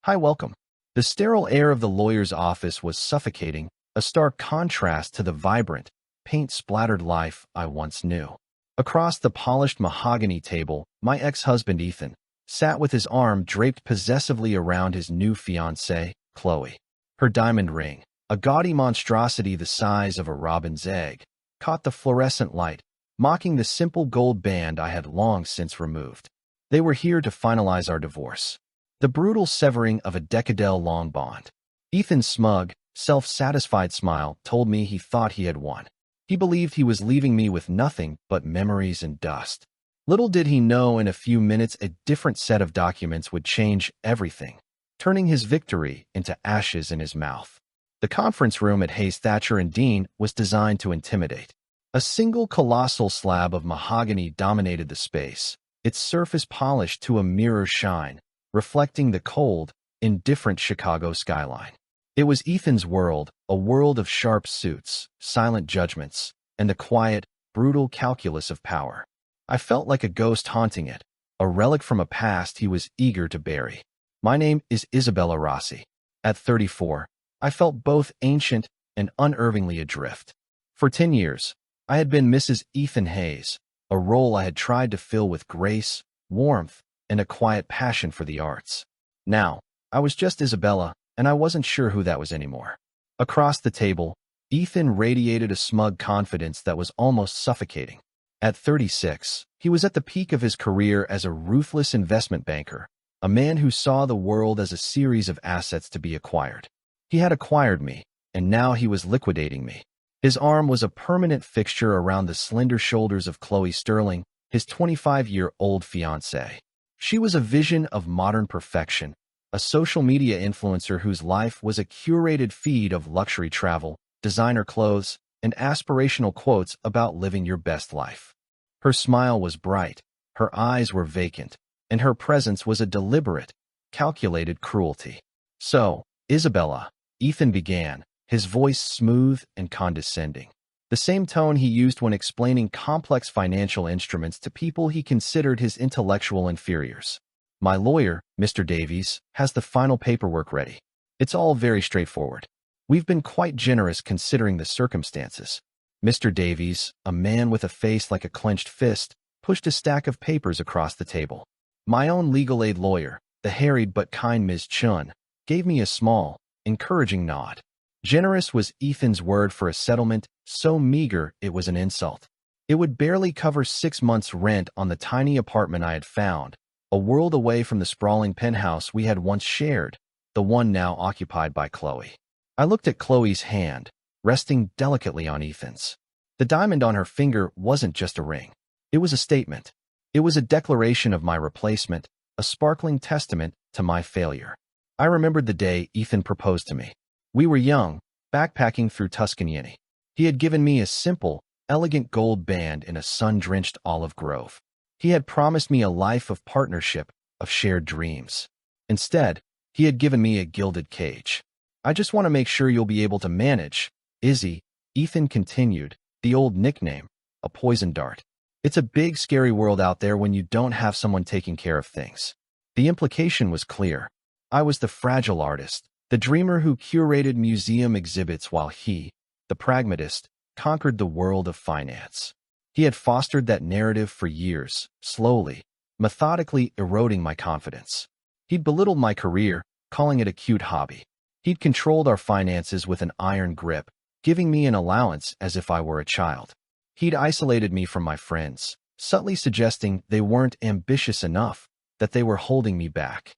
Hi, welcome. The sterile air of the lawyer's office was suffocating, a stark contrast to the vibrant, paint-splattered life I once knew. Across the polished mahogany table, my ex-husband Ethan sat with his arm draped possessively around his new fiancée, Chloe. Her diamond ring, a gaudy monstrosity the size of a robin's egg, caught the fluorescent light, mocking the simple gold band I had long since removed. They were here to finalize our divorce. The brutal severing of a decade-long bond. Ethan's smug, self-satisfied smile told me he thought he had won. He believed he was leaving me with nothing but memories and dust. Little did he know in a few minutes a different set of documents would change everything, turning his victory into ashes in his mouth. The conference room at Hayes Thatcher and Dean was designed to intimidate. A single colossal slab of mahogany dominated the space, its surface polished to a mirror shine, reflecting the cold, indifferent Chicago skyline. It was Ethan's world, a world of sharp suits, silent judgments, and the quiet, brutal calculus of power. I felt like a ghost haunting it, a relic from a past he was eager to bury. My name is Isabella Rossi. At 34, I felt both ancient and unervingly adrift. For 10 years, I had been Mrs. Ethan Hayes, a role I had tried to fill with grace, warmth, and a quiet passion for the arts. Now, I was just Isabella, and I wasn't sure who that was anymore. Across the table, Ethan radiated a smug confidence that was almost suffocating. At 36, he was at the peak of his career as a ruthless investment banker, a man who saw the world as a series of assets to be acquired. He had acquired me, and now he was liquidating me. His arm was a permanent fixture around the slender shoulders of Chloe Sterling, his 25-year-old fiancée. She was a vision of modern perfection, a social media influencer whose life was a curated feed of luxury travel, designer clothes, and aspirational quotes about living your best life. Her smile was bright, her eyes were vacant, and her presence was a deliberate, calculated cruelty. "So, Isabella," Ethan began, his voice smooth and condescending. The same tone he used when explaining complex financial instruments to people he considered his intellectual inferiors. "My lawyer, Mr. Davies, has the final paperwork ready. It's all very straightforward. We've been quite generous considering the circumstances." Mr. Davies, a man with a face like a clenched fist, pushed a stack of papers across the table. My own legal aid lawyer, the harried but kind Ms. Chun, gave me a small, encouraging nod. Generous was Ethan's word for a settlement so meager it was an insult. It would barely cover 6 months' rent on the tiny apartment I had found, a world away from the sprawling penthouse we had once shared, the one now occupied by Chloe. I looked at Chloe's hand, resting delicately on Ethan's. The diamond on her finger wasn't just a ring. It was a statement. It was a declaration of my replacement, a sparkling testament to my failure. I remembered the day Ethan proposed to me. We were young, backpacking through Tuscany. He had given me a simple, elegant gold band in a sun-drenched olive grove. He had promised me a life of partnership, of shared dreams. Instead, he had given me a gilded cage. "I just want to make sure you'll be able to manage, Izzy," Ethan continued, the old nickname, a poison dart. "It's a big, scary world out there when you don't have someone taking care of things." The implication was clear. I was the fragile artist, the dreamer who curated museum exhibits while he, the pragmatist, conquered the world of finance. He had fostered that narrative for years, slowly, methodically eroding my confidence. He'd belittled my career, calling it a cute hobby. He'd controlled our finances with an iron grip, giving me an allowance as if I were a child. He'd isolated me from my friends, subtly suggesting they weren't ambitious enough, that they were holding me back.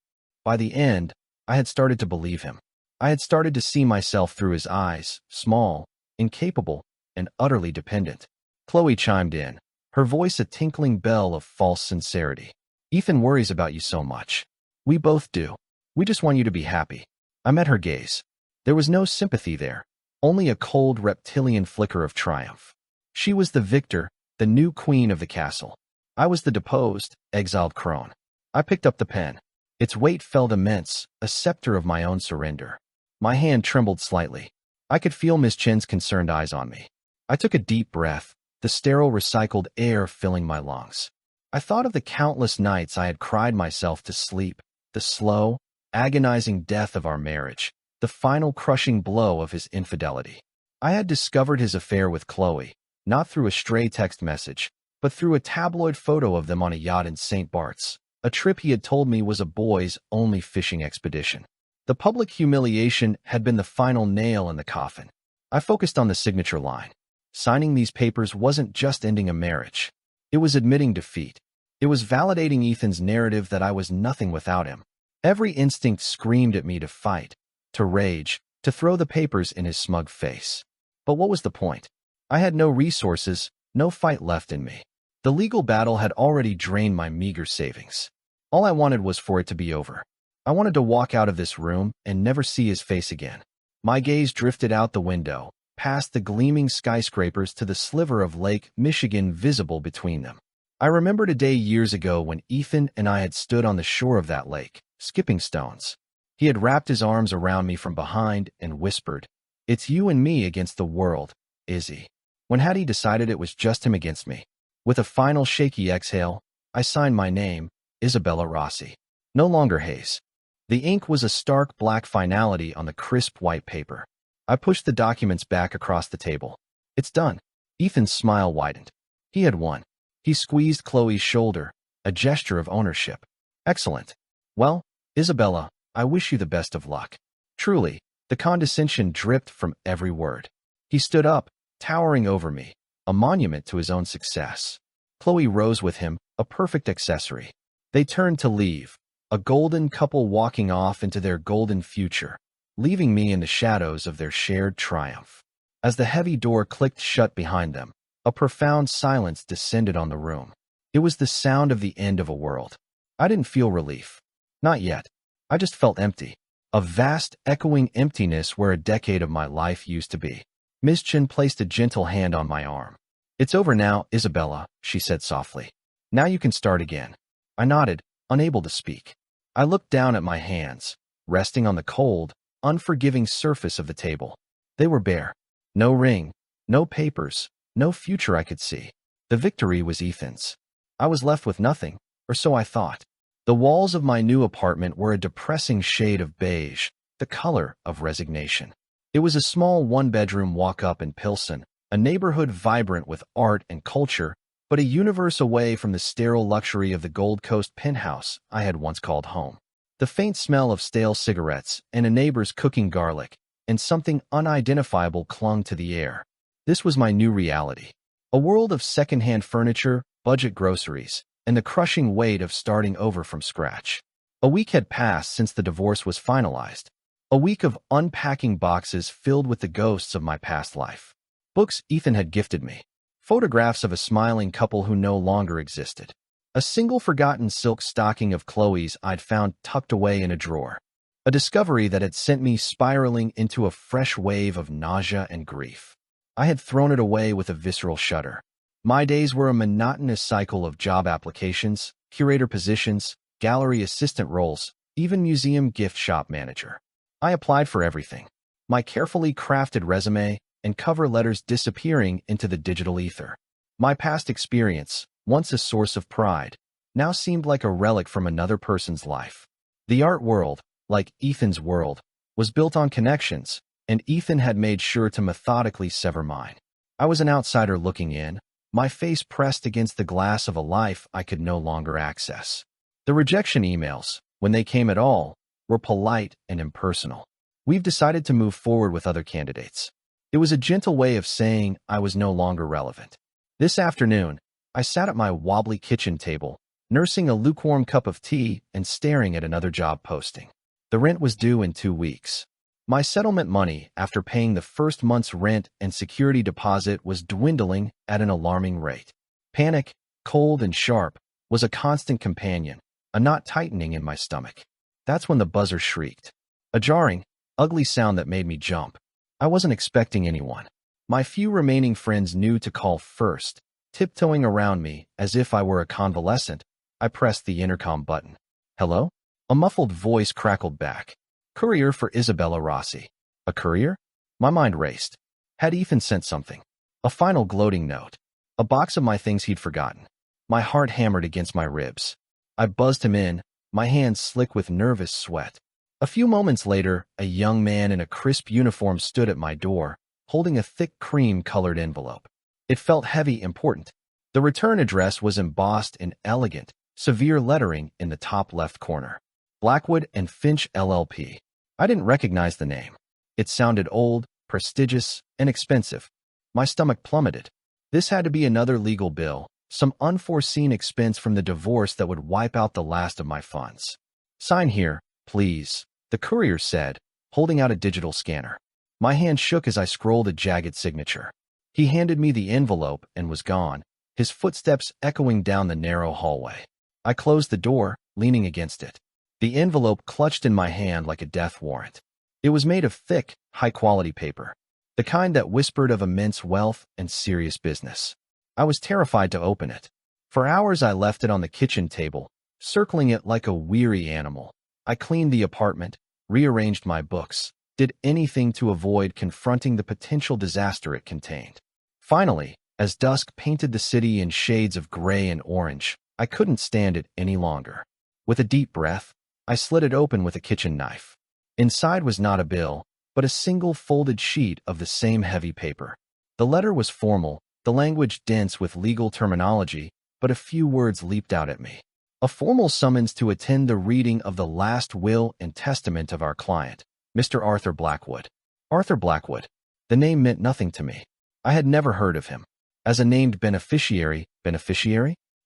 By the end, I had started to believe him. I had started to see myself through his eyes, small, incapable, and utterly dependent. Chloe chimed in, her voice a tinkling bell of false sincerity. "Ethan worries about you so much. We both do. We just want you to be happy." I met her gaze. There was no sympathy there, only a cold reptilian flicker of triumph. She was the victor, the new queen of the castle. I was the deposed, exiled crone. I picked up the pen. Its weight felt immense, a scepter of my own surrender. My hand trembled slightly. I could feel Miss Chen's concerned eyes on me. I took a deep breath, the sterile recycled air filling my lungs. I thought of the countless nights I had cried myself to sleep, the slow, agonizing death of our marriage, the final crushing blow of his infidelity. I had discovered his affair with Chloe, not through a stray text message, but through a tabloid photo of them on a yacht in St. Bart's, a trip he had told me was a boys-only fishing expedition. The public humiliation had been the final nail in the coffin. I focused on the signature line. Signing these papers wasn't just ending a marriage. It was admitting defeat. It was validating Ethan's narrative that I was nothing without him. Every instinct screamed at me to fight, to rage, to throw the papers in his smug face. But what was the point? I had no resources, no fight left in me. The legal battle had already drained my meager savings. All I wanted was for it to be over. I wanted to walk out of this room and never see his face again. My gaze drifted out the window, past the gleaming skyscrapers to the sliver of Lake Michigan visible between them. I remembered a day years ago when Ethan and I had stood on the shore of that lake, skipping stones. He had wrapped his arms around me from behind and whispered, "It's you and me against the world, Izzy." When had he decided it was just him against me? With a final shaky exhale, I signed my name, Isabella Rossi. No longer Hayes. The ink was a stark black finality on the crisp white paper. I pushed the documents back across the table. "It's done." Ethan's smile widened. He had won. He squeezed Chloe's shoulder, a gesture of ownership. "Excellent. Well, Isabella, I wish you the best of luck." Truly, the condescension dripped from every word. He stood up, towering over me, a monument to his own success. Chloe rose with him, a perfect accessory. They turned to leave, a golden couple walking off into their golden future, leaving me in the shadows of their shared triumph. As the heavy door clicked shut behind them, a profound silence descended on the room. It was the sound of the end of a world. I didn't feel relief. Not yet. I just felt empty. A vast, echoing emptiness where a decade of my life used to be. Miss Chen placed a gentle hand on my arm. "It's over now, Isabella," she said softly. "Now you can start again." I nodded, unable to speak. I looked down at my hands, resting on the cold, unforgiving surface of the table. They were bare. No ring, no papers, no future I could see. The victory was Ethan's. I was left with nothing, or so I thought. The walls of my new apartment were a depressing shade of beige, the color of resignation. It was a small one-bedroom walk-up in Pilsen, a neighborhood vibrant with art and culture, but a universe away from the sterile luxury of the Gold Coast penthouse I had once called home. The faint smell of stale cigarettes and a neighbor's cooking garlic, and something unidentifiable clung to the air. This was my new reality. A world of second-hand furniture, budget groceries, and the crushing weight of starting over from scratch. A week had passed since the divorce was finalized. A week of unpacking boxes filled with the ghosts of my past life. Books Ethan had gifted me. Photographs of a smiling couple who no longer existed. A single forgotten silk stocking of Chloe's I'd found tucked away in a drawer. A discovery that had sent me spiraling into a fresh wave of nausea and grief. I had thrown it away with a visceral shudder. My days were a monotonous cycle of job applications, curator positions, gallery assistant roles, even museum gift shop manager. I applied for everything. My carefully crafted resume and cover letters disappearing into the digital ether. My past experience, once a source of pride, now seemed like a relic from another person's life. The art world, like Ethan's world, was built on connections, and Ethan had made sure to methodically sever mine. I was an outsider looking in, my face pressed against the glass of a life I could no longer access. The rejection emails, when they came at all, were polite and impersonal. "We've decided to move forward with other candidates." It was a gentle way of saying I was no longer relevant. This afternoon, I sat at my wobbly kitchen table, nursing a lukewarm cup of tea and staring at another job posting. The rent was due in 2 weeks. My settlement money, after paying the first month's rent and security deposit, was dwindling at an alarming rate. Panic, cold and sharp, was a constant companion, a knot tightening in my stomach. That's when the buzzer shrieked. A jarring, ugly sound that made me jump. I wasn't expecting anyone. My few remaining friends knew to call first. Tiptoeing around me as if I were a convalescent, I pressed the intercom button. "Hello?" A muffled voice crackled back. "Courier for Isabella Rossi." A courier? My mind raced. Had Ethan sent something? A final gloating note. A box of my things he'd forgotten. My heart hammered against my ribs. I buzzed him in, my hands slick with nervous sweat. A few moments later, a young man in a crisp uniform stood at my door, holding a thick cream-colored envelope. It felt heavy, important. The return address was embossed in elegant, severe lettering in the top left corner. Blackwood and Finch LLP. I didn't recognize the name. It sounded old, prestigious, and expensive. My stomach plummeted. This had to be another legal bill, some unforeseen expense from the divorce that would wipe out the last of my funds. Sign here, please, the courier said, holding out a digital scanner. My hand shook as I scrolled a jagged signature. He handed me the envelope and was gone, his footsteps echoing down the narrow hallway. I closed the door, leaning against it. The envelope clutched in my hand like a death warrant. It was made of thick, high-quality paper, the kind that whispered of immense wealth and serious business. I was terrified to open it. For hours I left it on the kitchen table, circling it like a weary animal. I cleaned the apartment, rearranged my books, did anything to avoid confronting the potential disaster it contained. Finally, as dusk painted the city in shades of gray and orange, I couldn't stand it any longer. With a deep breath, I slid it open with a kitchen knife. Inside was not a bill, but a single folded sheet of the same heavy paper. The letter was formal, the language dense with legal terminology, but a few words leaped out at me. A formal summons to attend the reading of the last will and testament of our client, Mr. Arthur Blackwood. Arthur Blackwood. The name meant nothing to me. I had never heard of him. As a named beneficiary?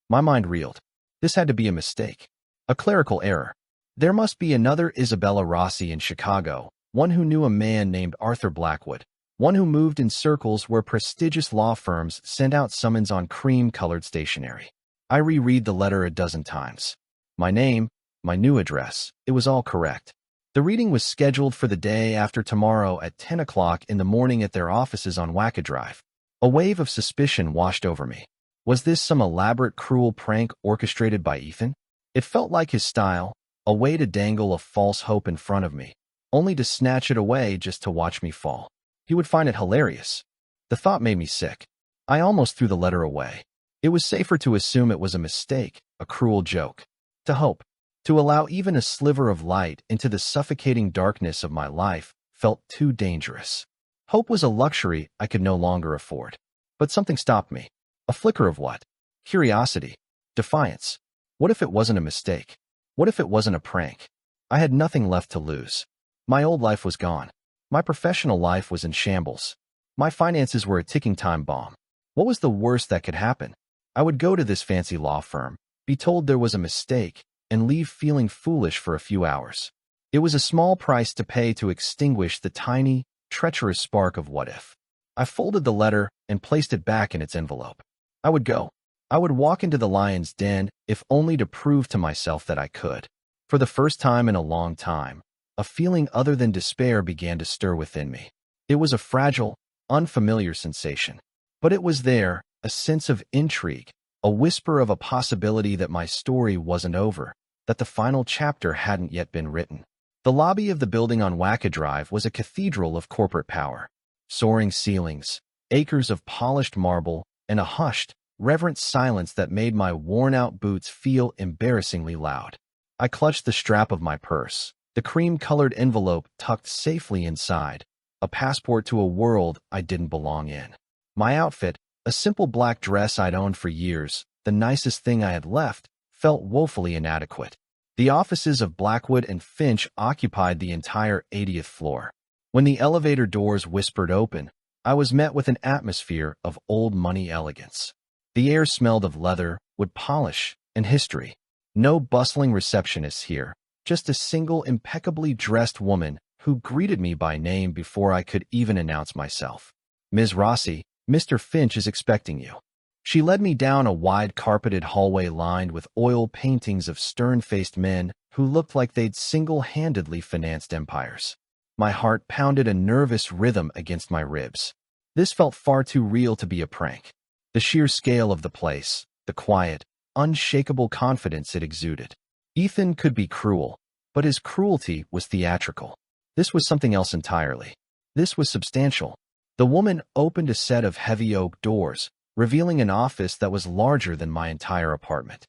My mind reeled. This had to be a mistake. A clerical error. There must be another Isabella Rossi in Chicago, one who knew a man named Arthur Blackwood, one who moved in circles where prestigious law firms sent out summons on cream-colored stationery. I reread the letter a dozen times. My name, my new address, it was all correct. The reading was scheduled for the day after tomorrow at 10 o'clock in the morning at their offices on Wacka Drive. A wave of suspicion washed over me. Was this some elaborate cruel prank orchestrated by Ethan? It felt like his style, a way to dangle a false hope in front of me, only to snatch it away just to watch me fall. He would find it hilarious. The thought made me sick. I almost threw the letter away. It was safer to assume it was a mistake, a cruel joke. To hope, to allow even a sliver of light into the suffocating darkness of my life, felt too dangerous. Hope was a luxury I could no longer afford. But something stopped me. A flicker of what? Curiosity. Defiance. What if it wasn't a mistake? What if it wasn't a prank? I had nothing left to lose. My old life was gone. My professional life was in shambles. My finances were a ticking time bomb. What was the worst that could happen? I would go to this fancy law firm, be told there was a mistake, and leave feeling foolish for a few hours. It was a small price to pay to extinguish the tiny, treacherous spark of what if. I folded the letter and placed it back in its envelope. I would go. I would walk into the lion's den, if only to prove to myself that I could. For the first time in a long time, a feeling other than despair began to stir within me. It was a fragile, unfamiliar sensation. But it was there, a sense of intrigue, a whisper of a possibility that my story wasn't over, that the final chapter hadn't yet been written. The lobby of the building on Wacka Drive was a cathedral of corporate power. Soaring ceilings, acres of polished marble, and a hushed, reverent silence that made my worn-out boots feel embarrassingly loud. I clutched the strap of my purse, the cream-colored envelope tucked safely inside, a passport to a world I didn't belong in. My outfit, a simple black dress I'd owned for years, the nicest thing I had left, felt woefully inadequate. The offices of Blackwood and Finch occupied the entire 80th floor. When the elevator doors whispered open, I was met with an atmosphere of old money elegance. The air smelled of leather, wood polish, and history. No bustling receptionists here, just a single impeccably dressed woman who greeted me by name before I could even announce myself. Ms. Rossi, Mr. Finch is expecting you. She led me down a wide carpeted hallway lined with oil paintings of stern-faced men who looked like they'd single-handedly financed empires. My heart pounded a nervous rhythm against my ribs. This felt far too real to be a prank. The sheer scale of the place, the quiet, unshakable confidence it exuded. Ethan could be cruel, but his cruelty was theatrical. This was something else entirely. This was substantial. The woman opened a set of heavy oak doors, revealing an office that was larger than my entire apartment.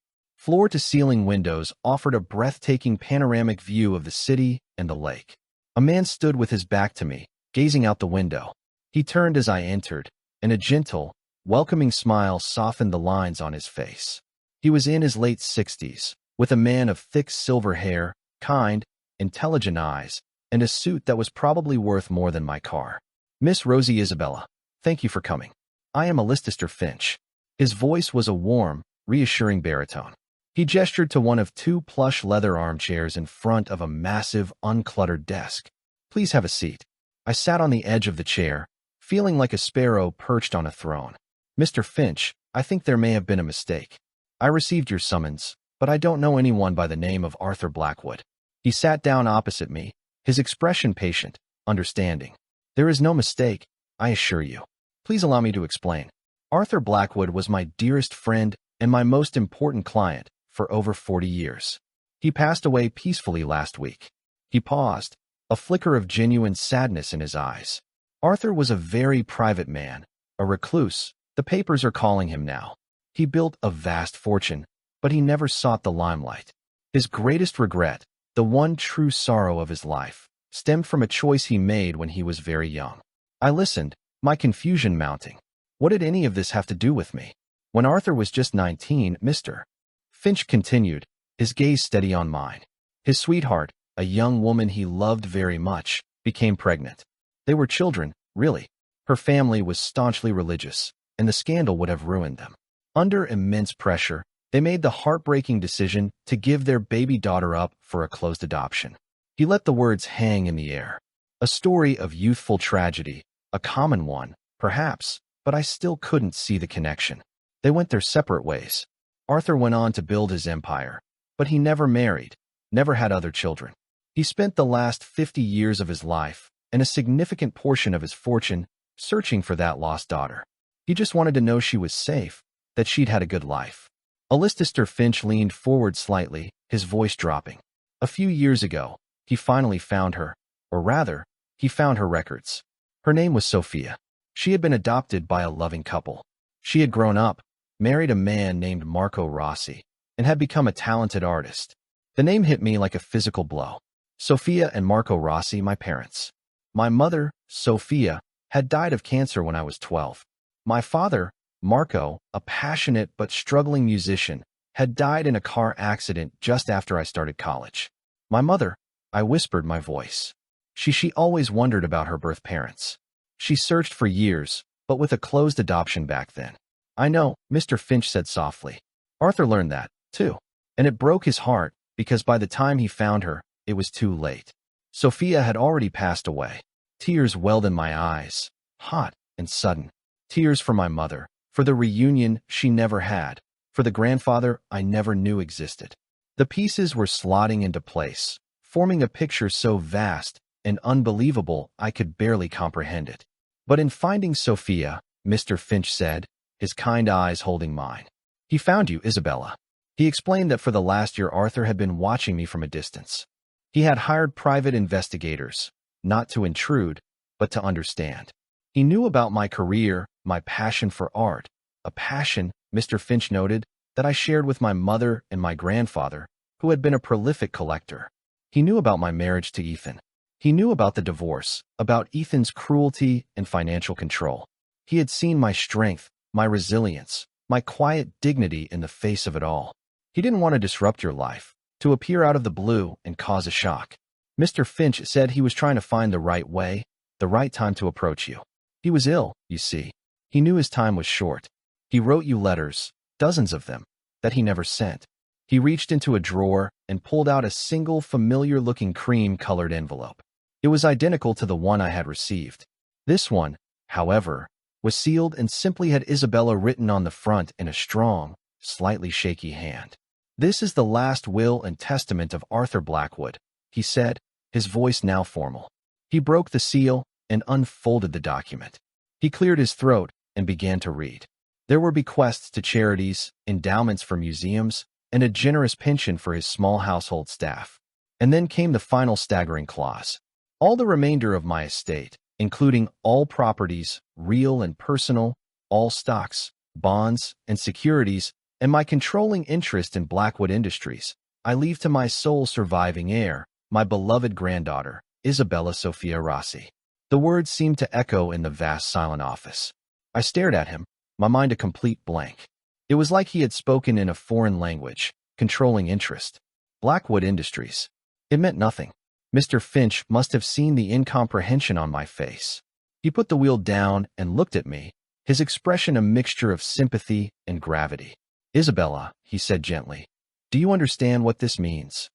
Floor-to-ceiling windows offered a breathtaking panoramic view of the city and the lake. A man stood with his back to me, gazing out the window. He turned as I entered, and a gentle, welcoming smile softened the lines on his face. He was in his late 60s, with a man of thick silver hair, kind, intelligent eyes, and a suit that was probably worth more than my car. "Miss Rosie Isabella, thank you for coming. I am Mr. Finch." His voice was a warm, reassuring baritone. He gestured to one of two plush leather armchairs in front of a massive, uncluttered desk. "Please have a seat." I sat on the edge of the chair, feeling like a sparrow perched on a throne. "Mr. Finch, I think there may have been a mistake. I received your summons, but I don't know anyone by the name of Arthur Blackwood." He sat down opposite me, his expression patient, understanding. "There is no mistake, I assure you. Please allow me to explain. Arthur Blackwood was my dearest friend and my most important client for over 40 years. He passed away peacefully last week." He paused, a flicker of genuine sadness in his eyes. "Arthur was a very private man, a recluse, the papers are calling him now. He built a vast fortune, but he never sought the limelight. His greatest regret, the one true sorrow of his life, stemmed from a choice he made when he was very young." I listened, my confusion mounting. What did any of this have to do with me? When Arthur was just 19, Mr. Finch continued, his gaze steady on mine. His sweetheart, a young woman he loved very much, became pregnant. They were children, really. Her family was staunchly religious, and the scandal would have ruined them. Under immense pressure, they made the heartbreaking decision to give their baby daughter up for a closed adoption. He let the words hang in the air. A story of youthful tragedy, a common one, perhaps, but I still couldn't see the connection. They went their separate ways. Arthur went on to build his empire, but he never married, never had other children. He spent the last 50 years of his life, and a significant portion of his fortune, searching for that lost daughter. He just wanted to know she was safe, that she'd had a good life. Mr. Finch leaned forward slightly, his voice dropping. "A few years ago, he finally found her, or rather, he found her records. Her name was Sophia. She had been adopted by a loving couple. She had grown up, married a man named Marco Rossi, and had become a talented artist. The name hit me like a physical blow. Sophia and Marco Rossi, my parents. My mother, Sophia, had died of cancer when I was 12. My father, Marco, a passionate but struggling musician, had died in a car accident just after I started college. My mother," I whispered, my voice. She always wondered about her birth parents. She searched for years, but with a closed adoption back then. "I know," Mr. Finch said softly. "Arthur learned that, too. And it broke his heart, because by the time he found her, it was too late. Sophia had already passed away." Tears welled in my eyes, hot and sudden. Tears for my mother, for the reunion she never had, for the grandfather I never knew existed. The pieces were slotting into place, forming a picture so vast and unbelievable I could barely comprehend it. "But in finding Sophia," Mr. Finch said, his kind eyes holding mine, "he found you, Isabella." He explained that for the last year Arthur had been watching me from a distance. He had hired private investigators, not to intrude, but to understand. He knew about my career, my passion for art, a passion, Mr. Finch noted, that I shared with my mother and my grandfather, who had been a prolific collector. He knew about my marriage to Ethan. He knew about the divorce, about Ethan's cruelty and financial control. He had seen my strength, my resilience, my quiet dignity in the face of it all. He didn't want to disrupt your life, to appear out of the blue and cause a shock. Mr. Finch said he was trying to find the right way, the right time to approach you. He was ill, you see. He knew his time was short. He wrote you letters, dozens of them, that he never sent. He reached into a drawer and pulled out a single familiar-looking cream-colored envelope. It was identical to the one I had received. This one, however, was sealed and simply had Isabella written on the front in a strong, slightly shaky hand. "This is the last will and testament of Arthur Blackwood," he said, his voice now formal. He broke the seal and unfolded the document. He cleared his throat and began to read. There were bequests to charities, endowments for museums, and a generous pension for his small household staff. And then came the final staggering clause. "All the remainder of my estate, including all properties, real and personal, all stocks, bonds, and securities, And my controlling interest in Blackwood Industries, I leave to my sole surviving heir, my beloved granddaughter, Isabella Sophia Rossi. The words seemed to echo in the vast silent office. I stared at him, my mind a complete blank. It was like he had spoken in a foreign language, controlling interest. Blackwood Industries. It meant nothing. Mr. Finch must have seen the incomprehension on my face. He put the wheel down and looked at me, his expression a mixture of sympathy and gravity. Isabella, he said gently, do you understand what this means?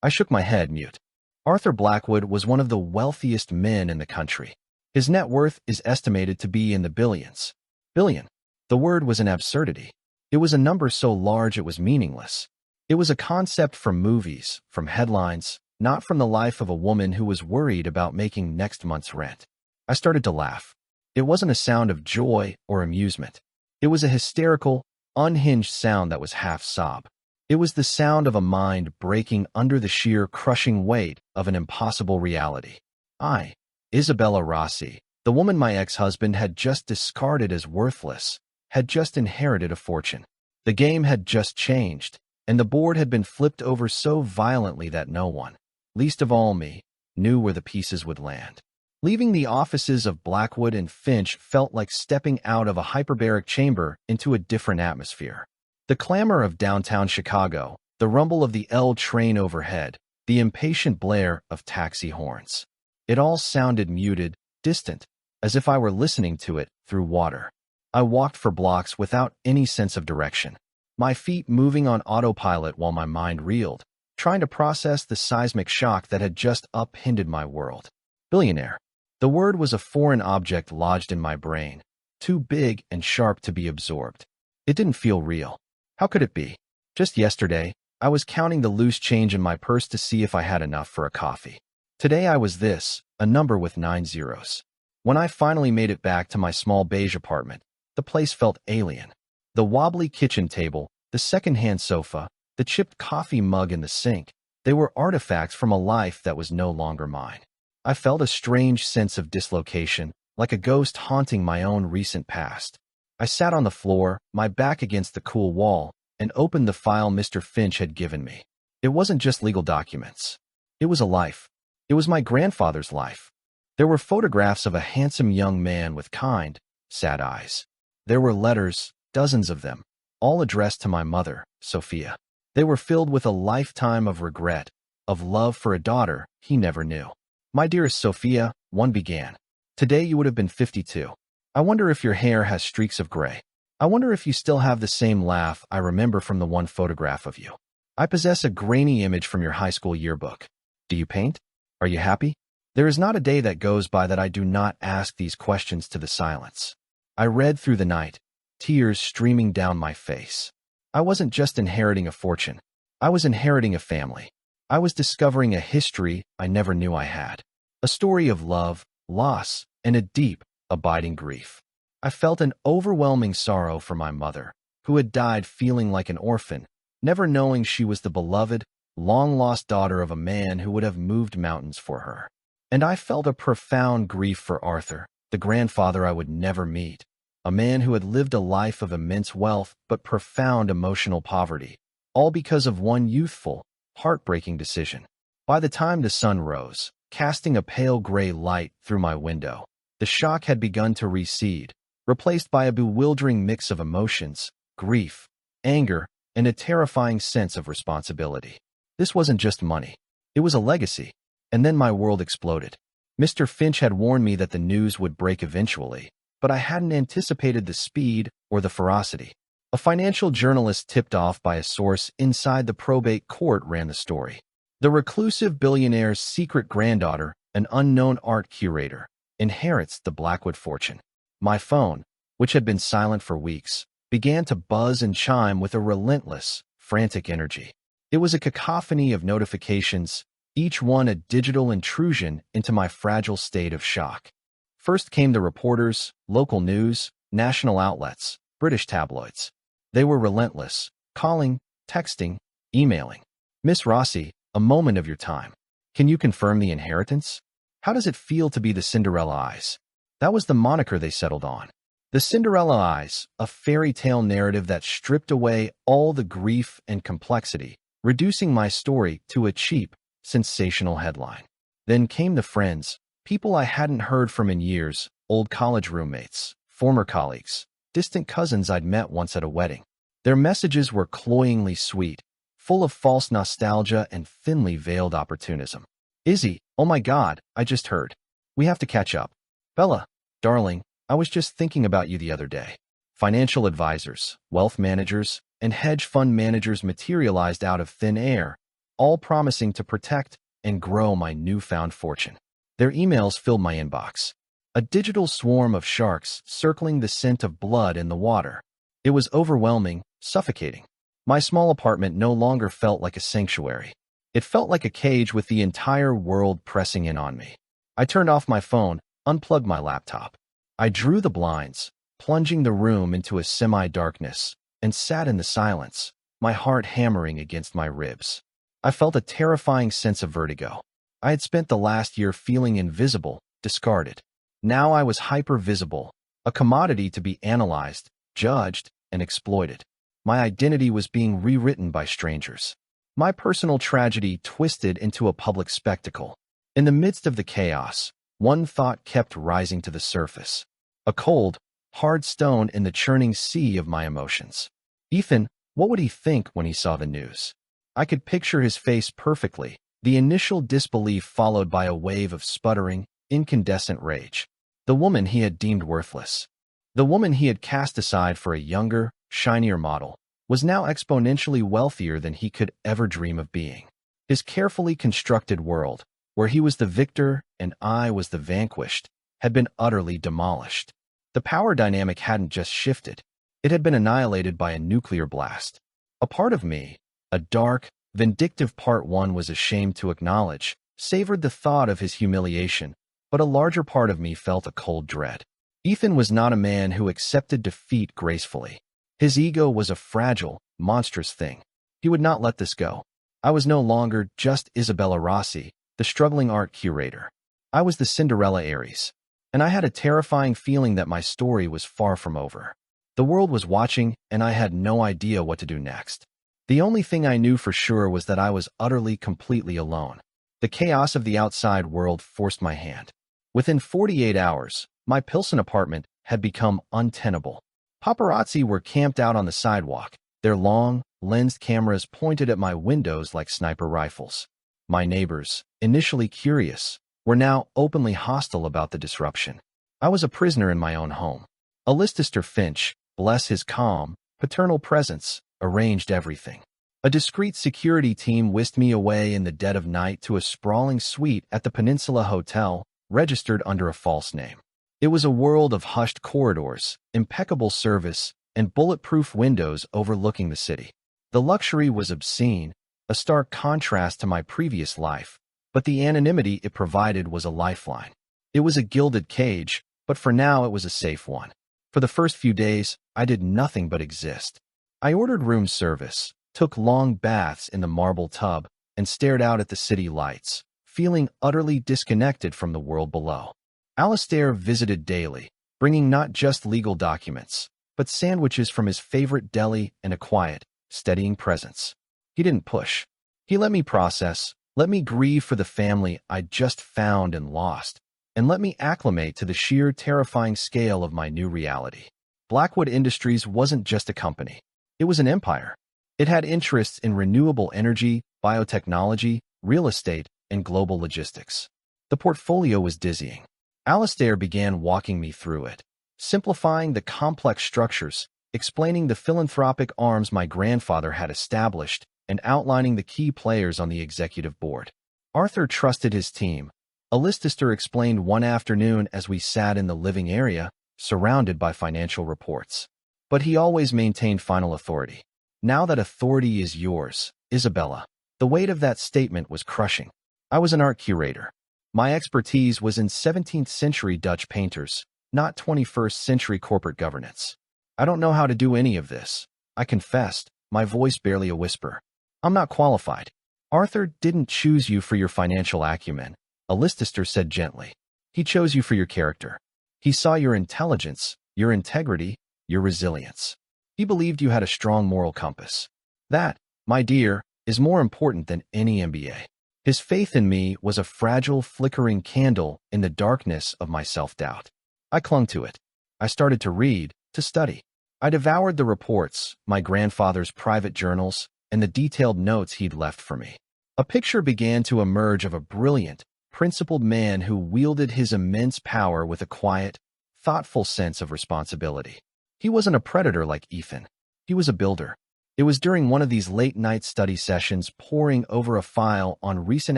I shook my head, mute. Arthur Blackwood was one of the wealthiest men in the country. His net worth is estimated to be in the billions. Billion. The word was an absurdity. It was a number so large it was meaningless. It was a concept from movies, from headlines, not from the life of a woman who was worried about making next month's rent. I started to laugh. It wasn't a sound of joy or amusement. It was a hysterical, unhinged sound that was half sob. It was the sound of a mind breaking under the sheer crushing weight of an impossible reality. I, Isabella Rossi, the woman my ex-husband had just discarded as worthless, had just inherited a fortune. The game had just changed, and the board had been flipped over so violently that no one, least of all me, knew where the pieces would land. Leaving the offices of Blackwood and Finch felt like stepping out of a hyperbaric chamber into a different atmosphere. The clamor of downtown Chicago, the rumble of the L train overhead, the impatient blare of taxi horns. It all sounded muted, distant, as if I were listening to it through water. I walked for blocks without any sense of direction, my feet moving on autopilot while my mind reeled, trying to process the seismic shock that had just upended my world. Billionaire. The word was a foreign object lodged in my brain, too big and sharp to be absorbed. It didn't feel real. How could it be? Just yesterday, I was counting the loose change in my purse to see if I had enough for a coffee. Today I was this, a number with 9 zeros. When I finally made it back to my small beige apartment, the place felt alien. The wobbly kitchen table, the second-hand sofa, the chipped coffee mug in the sink, they were artifacts from a life that was no longer mine. I felt a strange sense of dislocation, like a ghost haunting my own recent past. I sat on the floor, my back against the cool wall, and opened the file Mr. Finch had given me. It wasn't just legal documents. It was a life. It was my grandfather's life. There were photographs of a handsome young man with kind, sad eyes. There were letters, dozens of them, all addressed to my mother, Sophia. They were filled with a lifetime of regret, of love for a daughter he never knew. My dearest Sophia, one began. Today you would have been 52. I wonder if your hair has streaks of gray. I wonder if you still have the same laugh I remember from the one photograph of you. I possess a grainy image from your high school yearbook. Do you paint? Are you happy? There is not a day that goes by that I do not ask these questions to the silence. I read through the night, tears streaming down my face. I wasn't just inheriting a fortune. I was inheriting a family. I was discovering a history I never knew I had. A story of love, loss, and a deep, abiding grief. I felt an overwhelming sorrow for my mother, who had died feeling like an orphan, never knowing she was the beloved, long-lost daughter of a man who would have moved mountains for her. And I felt a profound grief for Arthur, the grandfather I would never meet, a man who had lived a life of immense wealth but profound emotional poverty, all because of one youthful, heartbreaking decision. By the time the sun rose, casting a pale gray light through my window, the shock had begun to recede, replaced by a bewildering mix of emotions, grief, anger, and a terrifying sense of responsibility. This wasn't just money. It was a legacy. And then my world exploded. Mr. Finch had warned me that the news would break eventually, but I hadn't anticipated the speed or the ferocity. A financial journalist tipped off by a source inside the probate court ran the story. The reclusive billionaire's secret granddaughter, an unknown art curator, inherits the Blackwood fortune. My phone, which had been silent for weeks, began to buzz and chime with a relentless, frantic energy. It was a cacophony of notifications, each one a digital intrusion into my fragile state of shock. First came the reporters, local news, national outlets, British tabloids. They were relentless, calling, texting, emailing. Miss Rossi, a moment of your time. Can you confirm the inheritance? How does it feel to be the Cinderella Eyes? That was the moniker they settled on. The Cinderella Eyes, a fairy tale narrative that stripped away all the grief and complexity, reducing my story to a cheap, sensational headline. Then came the friends, people I hadn't heard from in years, old college roommates, former colleagues, distant cousins I'd met once at a wedding. Their messages were cloyingly sweet, full of false nostalgia and thinly veiled opportunism. Izzy, oh my God, I just heard. We have to catch up. Bella, darling, I was just thinking about you the other day. Financial advisors, wealth managers, and hedge fund managers materialized out of thin air, all promising to protect and grow my newfound fortune. Their emails filled my inbox. A digital swarm of sharks circling the scent of blood in the water. It was overwhelming, suffocating. My small apartment no longer felt like a sanctuary. It felt like a cage with the entire world pressing in on me. I turned off my phone, unplugged my laptop. I drew the blinds, plunging the room into a semi-darkness, and sat in the silence, my heart hammering against my ribs. I felt a terrifying sense of vertigo. I had spent the last year feeling invisible, discarded. Now I was hyper-visible, a commodity to be analyzed, judged, and exploited. My identity was being rewritten by strangers. My personal tragedy twisted into a public spectacle. In the midst of the chaos, one thought kept rising to the surface. A cold, hard stone in the churning sea of my emotions. Ethan, what would he think when he saw the news? I could picture his face perfectly, the initial disbelief followed by a wave of sputtering, incandescent rage. The woman he had deemed worthless. The woman he had cast aside for a younger, shinier model, was now exponentially wealthier than he could ever dream of being. His carefully constructed world, where he was the victor and I was the vanquished, had been utterly demolished. The power dynamic hadn't just shifted, it had been annihilated by a nuclear blast. A part of me, a dark, vindictive part one was ashamed to acknowledge, savored the thought of his humiliation, but a larger part of me felt a cold dread. Ethan was not a man who accepted defeat gracefully. His ego was a fragile, monstrous thing. He would not let this go. I was no longer just Isabella Rossi, the struggling art curator. I was the Cinderella Aries, and I had a terrifying feeling that my story was far from over. The world was watching, and I had no idea what to do next. The only thing I knew for sure was that I was utterly, completely alone. The chaos of the outside world forced my hand. Within 48 hours, my Pilsen apartment had become untenable. Paparazzi were camped out on the sidewalk, their long, lensed cameras pointed at my windows like sniper rifles. My neighbors, initially curious, were now openly hostile about the disruption. I was a prisoner in my own home. Alistair Finch, bless his calm, paternal presence, arranged everything. A discreet security team whisked me away in the dead of night to a sprawling suite at the Peninsula Hotel, registered under a false name. It was a world of hushed corridors, impeccable service, and bulletproof windows overlooking the city. The luxury was obscene, a stark contrast to my previous life, but the anonymity it provided was a lifeline. It was a gilded cage, but for now it was a safe one. For the first few days, I did nothing but exist. I ordered room service, took long baths in the marble tub, and stared out at the city lights, feeling utterly disconnected from the world below. Alistair visited daily, bringing not just legal documents, but sandwiches from his favorite deli and a quiet, steadying presence. He didn't push. He let me process, let me grieve for the family I'd just found and lost, and let me acclimate to the sheer terrifying scale of my new reality. Blackwood Industries wasn't just a company. It was an empire. It had interests in renewable energy, biotechnology, real estate, and global logistics. The portfolio was dizzying. Alistair began walking me through it, simplifying the complex structures, explaining the philanthropic arms my grandfather had established, and outlining the key players on the executive board. Arthur trusted his team. Alistair explained one afternoon as we sat in the living area, surrounded by financial reports. But he always maintained final authority. Now that authority is yours, Isabella. The weight of that statement was crushing. I was an art curator. My expertise was in 17th century Dutch painters, not 21st century corporate governance. I don't know how to do any of this, I confessed, my voice barely a whisper. I'm not qualified. Arthur didn't choose you for your financial acumen, Alistair said gently. He chose you for your character. He saw your intelligence, your integrity, your resilience. He believed you had a strong moral compass. That, my dear, is more important than any MBA. His faith in me was a fragile, flickering candle in the darkness of my self-doubt. I clung to it. I started to read, to study. I devoured the reports, my grandfather's private journals, and the detailed notes he'd left for me. A picture began to emerge of a brilliant, principled man who wielded his immense power with a quiet, thoughtful sense of responsibility. He wasn't a predator like Ethan. He was a builder. It was during one of these late-night study sessions poring over a file on recent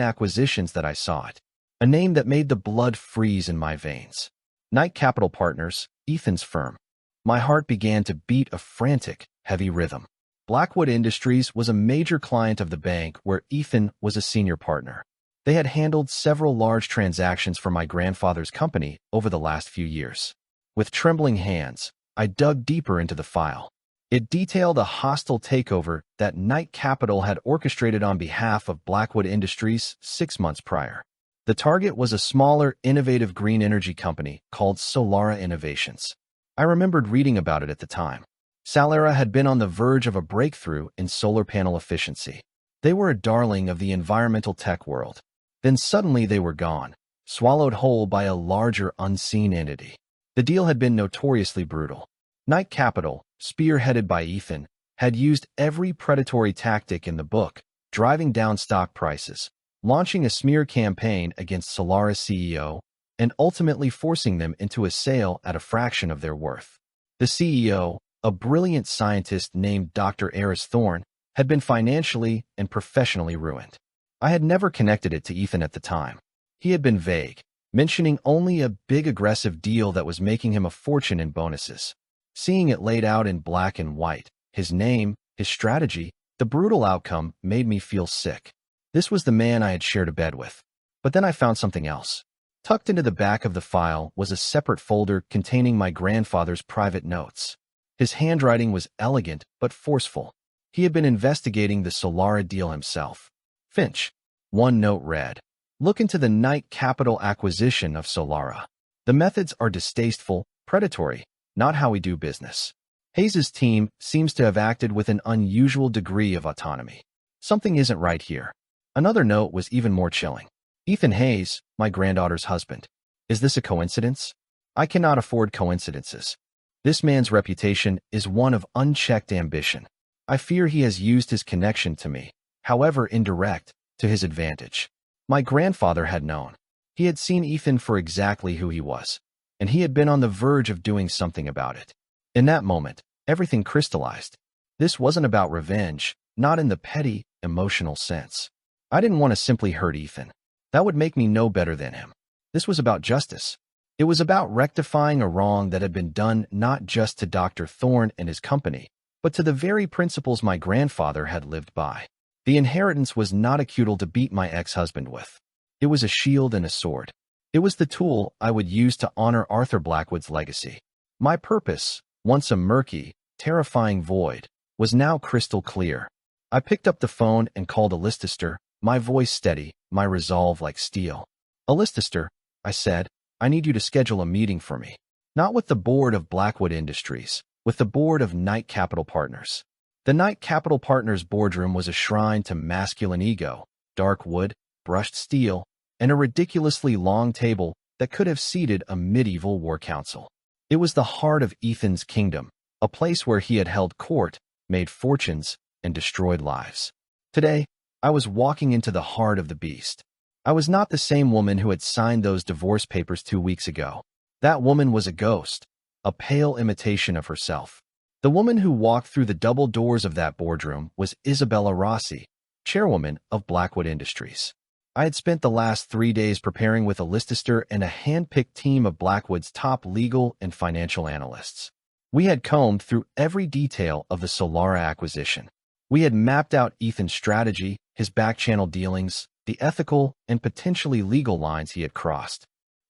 acquisitions that I saw it. A name that made the blood freeze in my veins. Knight Capital Partners, Ethan's firm. My heart began to beat a frantic, heavy rhythm. Blackwood Industries was a major client of the bank where Ethan was a senior partner. They had handled several large transactions for my grandfather's company over the last few years. With trembling hands, I dug deeper into the file. It detailed a hostile takeover that Knight Capital had orchestrated on behalf of Blackwood Industries 6 months prior. The target was a smaller, innovative green energy company called Solara Innovations. I remembered reading about it at the time. Solara had been on the verge of a breakthrough in solar panel efficiency. They were a darling of the environmental tech world. Then suddenly they were gone, swallowed whole by a larger, unseen entity. The deal had been notoriously brutal. Knight Capital, spearheaded by Ethan, had used every predatory tactic in the book, driving down stock prices, launching a smear campaign against Solara's CEO, and ultimately forcing them into a sale at a fraction of their worth. The CEO, a brilliant scientist named Dr. Eris Thorne, had been financially and professionally ruined. I had never connected it to Ethan at the time. He had been vague, mentioning only a big aggressive deal that was making him a fortune in bonuses. Seeing it laid out in black and white, his name, his strategy, the brutal outcome made me feel sick. This was the man I had shared a bed with. But then I found something else. Tucked into the back of the file was a separate folder containing my grandfather's private notes. His handwriting was elegant but forceful. He had been investigating the Solara deal himself. Finch. One note read, "Look into the Knight Capital acquisition of Solara. The methods are distasteful, predatory, not how we do business. Hayes's team seems to have acted with an unusual degree of autonomy. Something isn't right here." Another note was even more chilling. "Ethan Hayes, my granddaughter's husband. Is this a coincidence? I cannot afford coincidences. This man's reputation is one of unchecked ambition. I fear he has used his connection to me, however indirect, to his advantage." My grandfather had known. He had seen Ethan for exactly who he was, and he had been on the verge of doing something about it. In that moment, everything crystallized. This wasn't about revenge, not in the petty, emotional sense. I didn't want to simply hurt Ethan. That would make me no better than him. This was about justice. It was about rectifying a wrong that had been done not just to Dr. Thorne and his company, but to the very principles my grandfather had lived by. The inheritance was not a cudgel to beat my ex-husband with. It was a shield and a sword. It was the tool I would use to honor Arthur Blackwood's legacy. My purpose, once a murky, terrifying void, was now crystal clear. I picked up the phone and called Alistair, my voice steady, my resolve like steel. "Alistair," I said, "I need you to schedule a meeting for me. Not with the board of Blackwood Industries, with the board of Knight Capital Partners." The Knight Capital Partners boardroom was a shrine to masculine ego, dark wood, brushed steel, and a ridiculously long table that could have seated a medieval war council. It was the heart of Ethan's kingdom, a place where he had held court, made fortunes, and destroyed lives. Today, I was walking into the heart of the beast. I was not the same woman who had signed those divorce papers 2 weeks ago. That woman was a ghost, a pale imitation of herself. The woman who walked through the double doors of that boardroom was Isabella Rossi, chairwoman of Blackwood Industries. I had spent the last 3 days preparing with Alistair and a hand-picked team of Blackwood's top legal and financial analysts. We had combed through every detail of the Solara acquisition. We had mapped out Ethan's strategy, his back-channel dealings, the ethical and potentially legal lines he had crossed.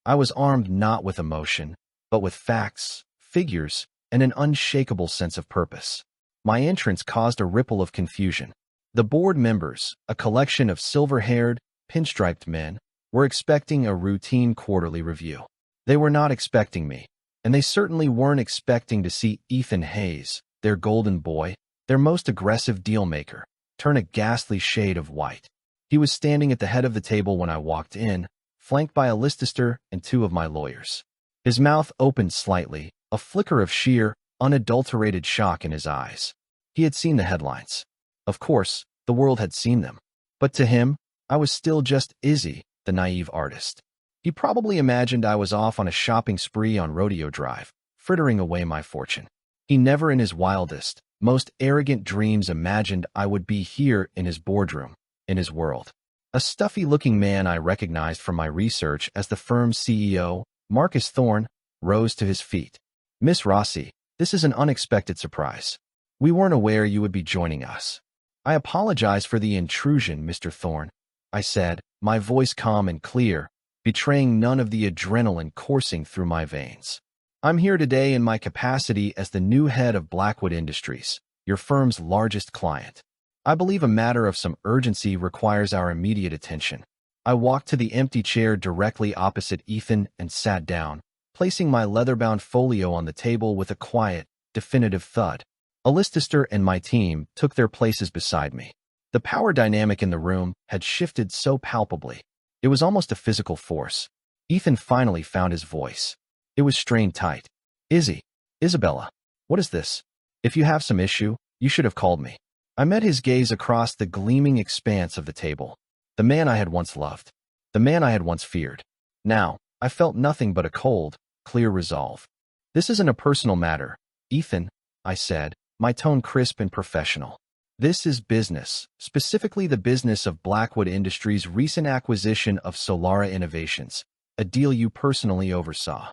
I was armed not with emotion, but with facts, figures, and an unshakable sense of purpose. My entrance caused a ripple of confusion. The board members, a collection of silver-haired, pinstriped men, were expecting a routine quarterly review. They were not expecting me, and they certainly weren't expecting to see Ethan Hayes, their golden boy, their most aggressive deal-maker, turn a ghastly shade of white. He was standing at the head of the table when I walked in, flanked by a listister and two of my lawyers. His mouth opened slightly, a flicker of sheer, unadulterated shock in his eyes. He had seen the headlines. Of course, the world had seen them. But to him, I was still just Izzy, the naive artist. He probably imagined I was off on a shopping spree on Rodeo Drive, frittering away my fortune. He never in his wildest, most arrogant dreams imagined I would be here in his boardroom, in his world. A stuffy-looking man I recognized from my research as the firm's CEO, Marcus Thorne, rose to his feet. "Miss Rossi, this is an unexpected surprise. We weren't aware you would be joining us." "I apologize for the intrusion, Mr. Thorne," I said, my voice calm and clear, betraying none of the adrenaline coursing through my veins. "I'm here today in my capacity as the new head of Blackwood Industries, your firm's largest client. I believe a matter of some urgency requires our immediate attention." I walked to the empty chair directly opposite Ethan and sat down, placing my leather-bound folio on the table with a quiet, definitive thud. Listister and my team took their places beside me. The power dynamic in the room had shifted so palpably. It was almost a physical force. Ethan finally found his voice. It was strained tight. "Izzy, Isabella, what is this? If you have some issue, you should have called me." I met his gaze across the gleaming expanse of the table. The man I had once loved. The man I had once feared. Now, I felt nothing but a cold, clear resolve. "This isn't a personal matter, Ethan," I said, my tone crisp and professional. "This is business, specifically the business of Blackwood Industries' recent acquisition of Solara Innovations, a deal you personally oversaw."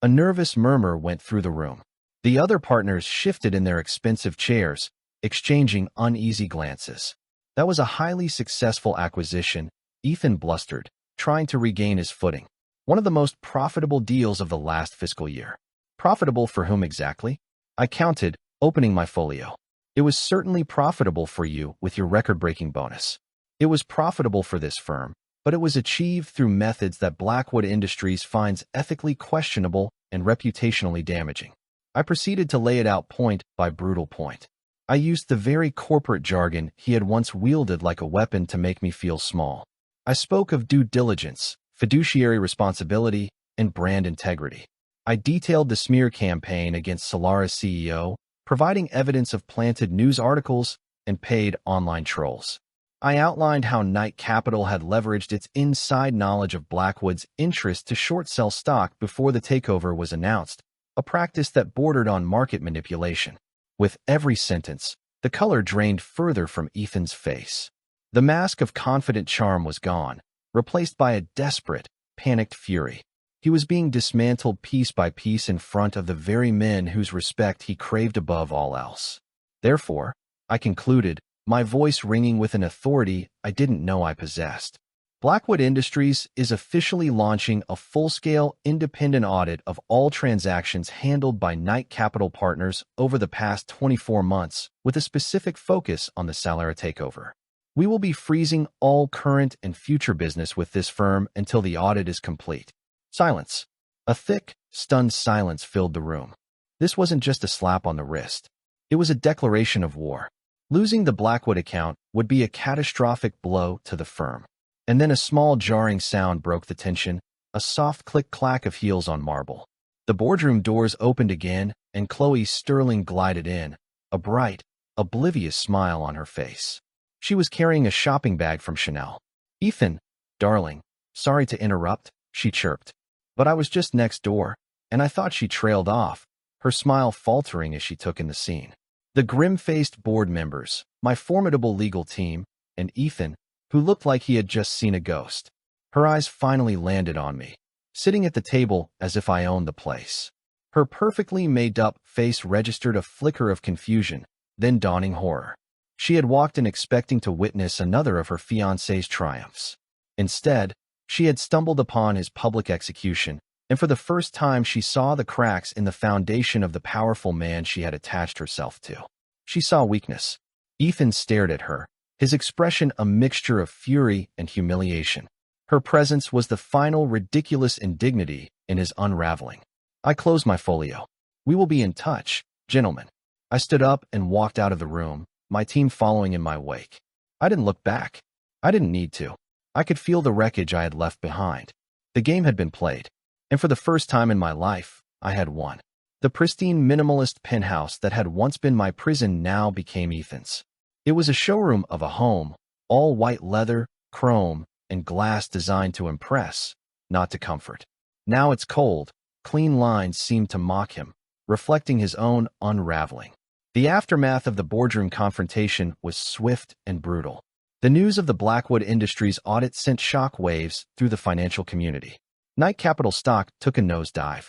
A nervous murmur went through the room. The other partners shifted in their expensive chairs, exchanging uneasy glances. "That was a highly successful acquisition," Ethan blustered, trying to regain his footing. "One of the most profitable deals of the last fiscal year." "Profitable for whom exactly?" I counted, opening my folio. "It was certainly profitable for you with your record-breaking bonus. It was profitable for this firm, but it was achieved through methods that Blackwood Industries finds ethically questionable and reputationally damaging." I proceeded to lay it out point by brutal point. I used the very corporate jargon he had once wielded like a weapon to make me feel small. I spoke of due diligence, fiduciary responsibility, and brand integrity. I detailed the smear campaign against Solara's CEO, providing evidence of planted news articles and paid online trolls. I outlined how Knight Capital had leveraged its inside knowledge of Blackwood's interest to short-sell stock before the takeover was announced, a practice that bordered on market manipulation. With every sentence, the color drained further from Ethan's face. The mask of confident charm was gone, replaced by a desperate, panicked fury. He was being dismantled piece by piece in front of the very men whose respect he craved above all else. Therefore, I concluded, my voice ringing with an authority I didn't know I possessed. Blackwood Industries is officially launching a full-scale independent audit of all transactions handled by Knight Capital Partners over the past 24 months, with a specific focus on the Solara takeover. We will be freezing all current and future business with this firm until the audit is complete. Silence. A thick, stunned silence filled the room. This wasn't just a slap on the wrist. It was a declaration of war. Losing the Blackwood account would be a catastrophic blow to the firm. And then a small jarring sound broke the tension, a soft click-clack of heels on marble. The boardroom doors opened again, and Chloe Sterling glided in, a bright, oblivious smile on her face. She was carrying a shopping bag from Chanel. "Ethan, darling, sorry to interrupt," she chirped. "But I was just next door, and I thought," she trailed off, her smile faltering as she took in the scene. The grim-faced board members, my formidable legal team, and Ethan, who looked like he had just seen a ghost. Her eyes finally landed on me, sitting at the table as if I owned the place. Her perfectly made-up face registered a flicker of confusion, then dawning horror. She had walked in expecting to witness another of her fiancé's triumphs. Instead, she had stumbled upon his public execution, and for the first time she saw the cracks in the foundation of the powerful man she had attached herself to. She saw weakness. Ethan stared at her, his expression a mixture of fury and humiliation. Her presence was the final ridiculous indignity in his unraveling. I closed my folio. We will be in touch, gentlemen. I stood up and walked out of the room, my team following in my wake. I didn't look back. I didn't need to. I could feel the wreckage I had left behind. The game had been played, and for the first time in my life, I had won. The pristine minimalist penthouse that had once been my prison now became Ethan's. It was a showroom of a home, all white leather, chrome, and glass designed to impress, not to comfort. Now its cold, clean lines seemed to mock him, reflecting his own unraveling. The aftermath of the boardroom confrontation was swift and brutal. The news of the Blackwood Industries audit sent shock waves through the financial community. Knight Capital stock took a nosedive.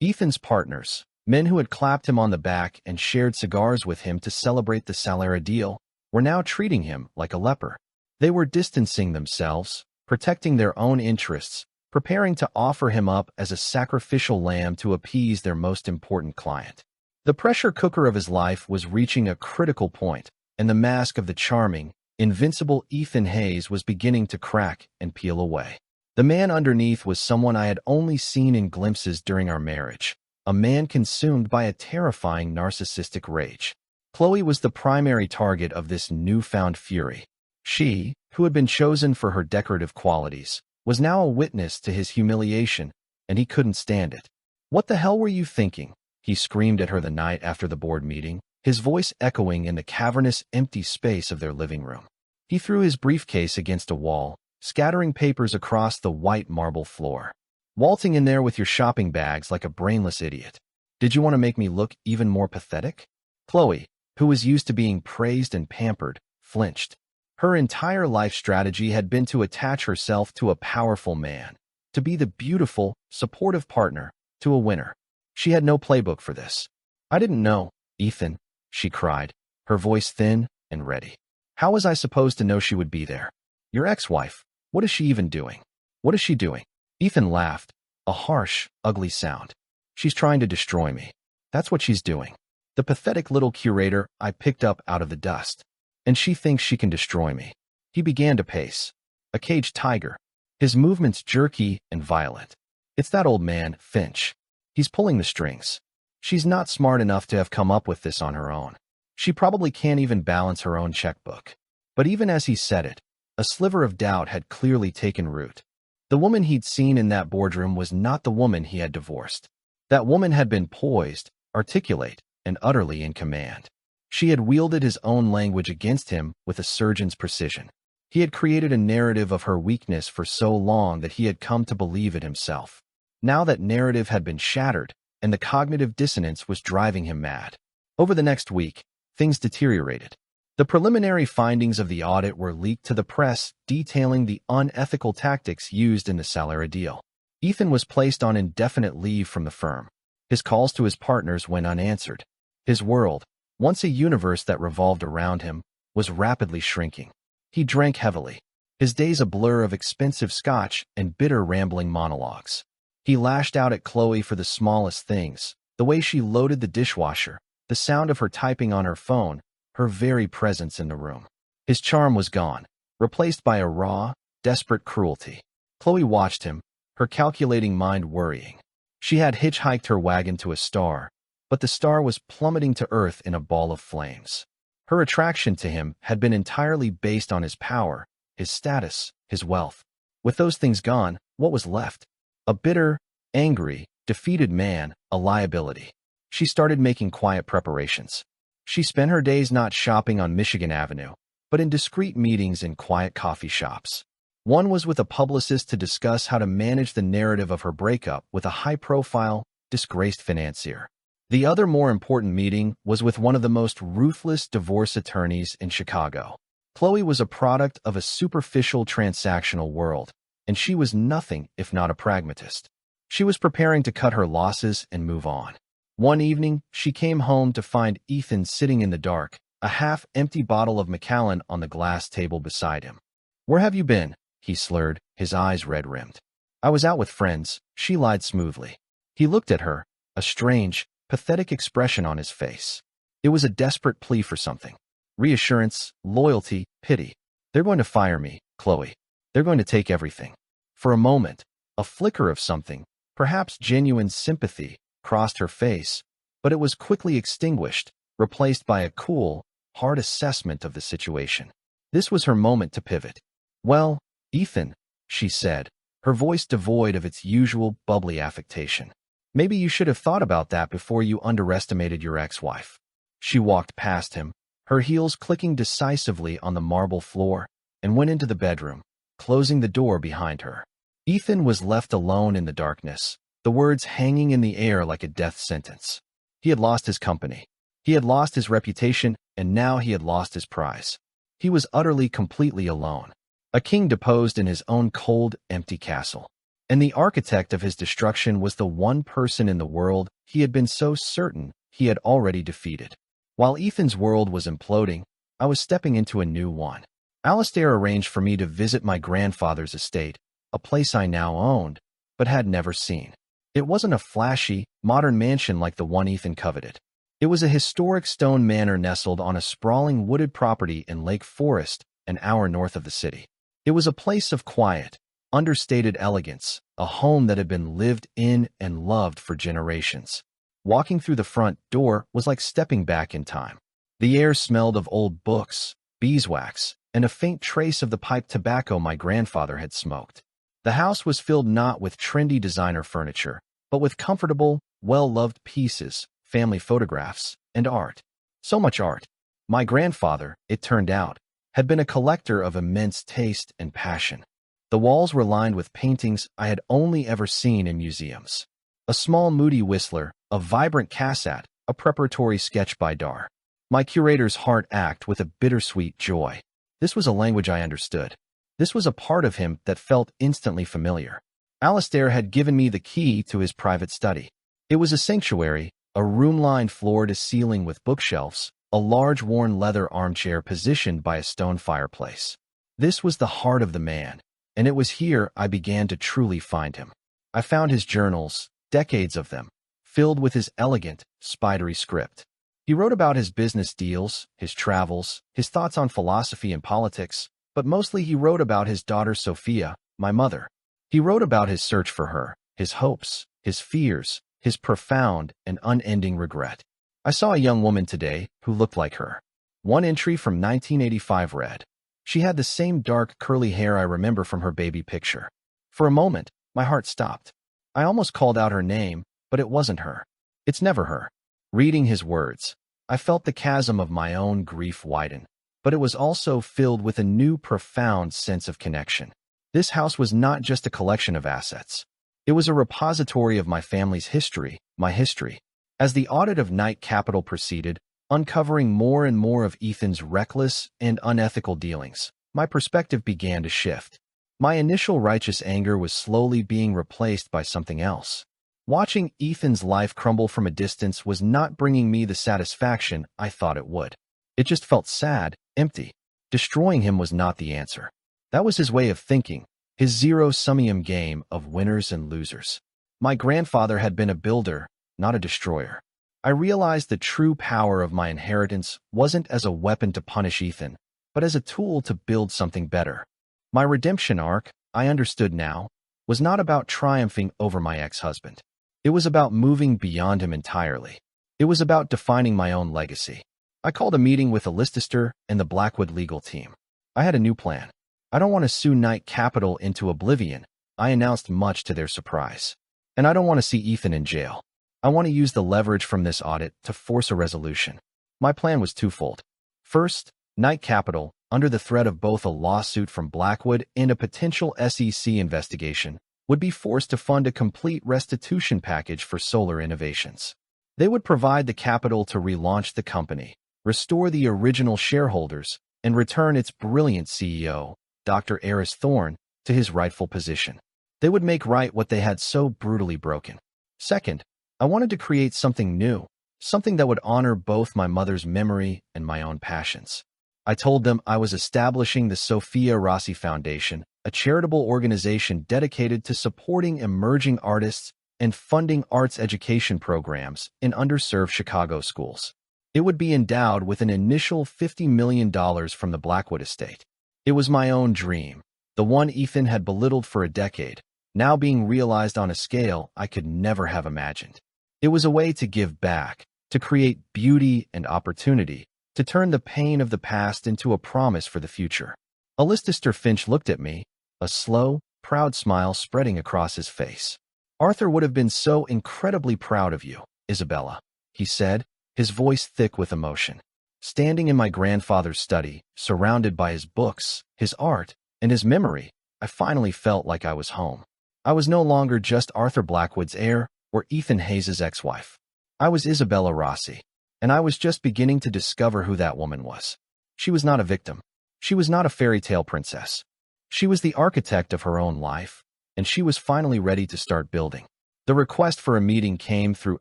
Ethan's partners, men who had clapped him on the back and shared cigars with him to celebrate the Salera deal, were now treating him like a leper. They were distancing themselves, protecting their own interests, preparing to offer him up as a sacrificial lamb to appease their most important client. The pressure cooker of his life was reaching a critical point, and the mask of the charming, invincible Ethan Hayes was beginning to crack and peel away. The man underneath was someone I had only seen in glimpses during our marriage, a man consumed by a terrifying narcissistic rage. Chloe was the primary target of this newfound fury. She, who had been chosen for her decorative qualities, was now a witness to his humiliation, and he couldn't stand it. "What the hell were you thinking?" he screamed at her the night after the board meeting, his voice echoing in the cavernous, empty space of their living room. He threw his briefcase against a wall, scattering papers across the white marble floor. "Waltzing in there with your shopping bags like a brainless idiot. Did you want to make me look even more pathetic?" Chloe, who was used to being praised and pampered, flinched. Her entire life strategy had been to attach herself to a powerful man, to be the beautiful, supportive partner to a winner. She had no playbook for this. "I didn't know, Ethan," she cried, her voice thin and ready. "How was I supposed to know she would be there? Your ex-wife, what is she even doing? What is she doing?" Ethan laughed, a harsh, ugly sound. "She's trying to destroy me. That's what she's doing. The pathetic little curator I picked up out of the dust. And she thinks she can destroy me." He began to pace, a caged tiger, his movements jerky and violent. "It's that old man, Finch. He's pulling the strings. She's not smart enough to have come up with this on her own. She probably can't even balance her own checkbook." But even as he said it, a sliver of doubt had clearly taken root. The woman he'd seen in that boardroom was not the woman he had divorced. That woman had been poised, articulate, and utterly in command. She had wielded his own language against him with a surgeon's precision. He had created a narrative of her weakness for so long that he had come to believe it himself. Now that narrative had been shattered, and the cognitive dissonance was driving him mad. Over the next week, things deteriorated. The preliminary findings of the audit were leaked to the press, detailing the unethical tactics used in the Salera deal. Ethan was placed on indefinite leave from the firm. His calls to his partners went unanswered. His world, once a universe that revolved around him, was rapidly shrinking. He drank heavily, his days a blur of expensive scotch and bitter rambling monologues. He lashed out at Chloe for the smallest things, the way she loaded the dishwasher, the sound of her typing on her phone, her very presence in the room. His charm was gone, replaced by a raw, desperate cruelty. Chloe watched him, her calculating mind worrying. She had hitchhiked her wagon to a star, but the star was plummeting to earth in a ball of flames. Her attraction to him had been entirely based on his power, his status, his wealth. With those things gone, what was left? A bitter, angry, defeated man, a liability. She started making quiet preparations. She spent her days not shopping on Michigan Avenue, but in discreet meetings in quiet coffee shops. One was with a publicist to discuss how to manage the narrative of her breakup with a high-profile, disgraced financier. The other more important meeting was with one of the most ruthless divorce attorneys in Chicago. Chloe was a product of a superficial transactional world, and she was nothing if not a pragmatist. She was preparing to cut her losses and move on. One evening, she came home to find Ethan sitting in the dark, a half-empty bottle of Macallan on the glass table beside him. "Where have you been?" he slurred, his eyes red-rimmed. "I was out with friends," she lied smoothly. He looked at her, a strange, pathetic expression on his face. It was a desperate plea for something. Reassurance, loyalty, pity. "They're going to fire me, Chloe. They're going to take everything." For a moment, a flicker of something, perhaps genuine sympathy, crossed her face, but it was quickly extinguished, replaced by a cool, hard assessment of the situation. This was her moment to pivot. "Well, Ethan," she said, her voice devoid of its usual bubbly affectation. "Maybe you should have thought about that before you underestimated your ex-wife." She walked past him, her heels clicking decisively on the marble floor, and went into the bedroom, closing the door behind her. Ethan was left alone in the darkness, the words hanging in the air like a death sentence. He had lost his company. He had lost his reputation, and now he had lost his prize. He was utterly, completely alone. A king deposed in his own cold, empty castle. And the architect of his destruction was the one person in the world he had been so certain he had already defeated. While Ethan's world was imploding, I was stepping into a new one. Alistair arranged for me to visit my grandfather's estate, a place I now owned, but had never seen. It wasn't a flashy, modern mansion like the one Ethan coveted. It was a historic stone manor nestled on a sprawling wooded property in Lake Forest, an hour north of the city. It was a place of quiet, understated elegance, a home that had been lived in and loved for generations. Walking through the front door was like stepping back in time. The air smelled of old books, beeswax, and a faint trace of the pipe tobacco my grandfather had smoked. The house was filled not with trendy designer furniture, but with comfortable, well-loved pieces, family photographs, and art. So much art. My grandfather, it turned out, had been a collector of immense taste and passion. The walls were lined with paintings I had only ever seen in museums. A small Moody Whistler, a vibrant Cassatt, a preparatory sketch by Dar. My curator's heart ached with a bittersweet joy. This was a language I understood. This was a part of him that felt instantly familiar. Alistair had given me the key to his private study. It was a sanctuary, a room lined floor to ceiling with bookshelves, a large worn leather armchair positioned by a stone fireplace. This was the heart of the man, and it was here I began to truly find him. I found his journals, decades of them, filled with his elegant, spidery script. He wrote about his business deals, his travels, his thoughts on philosophy and politics, but mostly he wrote about his daughter Sophia, my mother. He wrote about his search for her, his hopes, his fears, his profound and unending regret. I saw a young woman today who looked like her. One entry from 1985 read, "She had the same dark curly hair I remember from her baby picture." For a moment, my heart stopped. I almost called out her name, but it wasn't her. It's never her. Reading his words, I felt the chasm of my own grief widen, but it was also filled with a new profound sense of connection. This house was not just a collection of assets. It was a repository of my family's history, my history. As the audit of Knight Capital proceeded, uncovering more and more of Ethan's reckless and unethical dealings, my perspective began to shift. My initial righteous anger was slowly being replaced by something else. Watching Ethan's life crumble from a distance was not bringing me the satisfaction I thought it would. It just felt sad, empty. Destroying him was not the answer. That was his way of thinking, his zero-sum game of winners and losers. My grandfather had been a builder, not a destroyer. I realized the true power of my inheritance wasn't as a weapon to punish Ethan, but as a tool to build something better. My redemption arc, I understood now, was not about triumphing over my ex-husband. It was about moving beyond him entirely. It was about defining my own legacy. I called a meeting with Alistair and the Blackwood legal team. I had a new plan. I don't want to sue Knight Capital into oblivion, I announced, much to their surprise. And I don't want to see Ethan in jail. I want to use the leverage from this audit to force a resolution. My plan was twofold. First, Knight Capital, under the threat of both a lawsuit from Blackwood and a potential SEC investigation, would be forced to fund a complete restitution package for solar innovations. They would provide the capital to relaunch the company, restore the original shareholders, and return its brilliant CEO, Dr. Eris Thorne, to his rightful position. They would make right what they had so brutally broken. Second, I wanted to create something new, something that would honor both my mother's memory and my own passions. I told them I was establishing the Sophia Rossi Foundation, a charitable organization dedicated to supporting emerging artists and funding arts education programs in underserved Chicago schools. It would be endowed with an initial $50 million from the Blackwood estate. It was my own dream, the one Ethan had belittled for a decade, now being realized on a scale I could never have imagined. It was a way to give back, to create beauty and opportunity, to turn the pain of the past into a promise for the future. Alistair Finch looked at me, a slow, proud smile spreading across his face. "Arthur would have been so incredibly proud of you, Isabella," he said, his voice thick with emotion. Standing in my grandfather's study, surrounded by his books, his art, and his memory, I finally felt like I was home. I was no longer just Arthur Blackwood's heir or Ethan Hayes's ex-wife. I was Isabella Rossi, and I was just beginning to discover who that woman was. She was not a victim. She was not a fairy tale princess. She was the architect of her own life, and she was finally ready to start building. The request for a meeting came through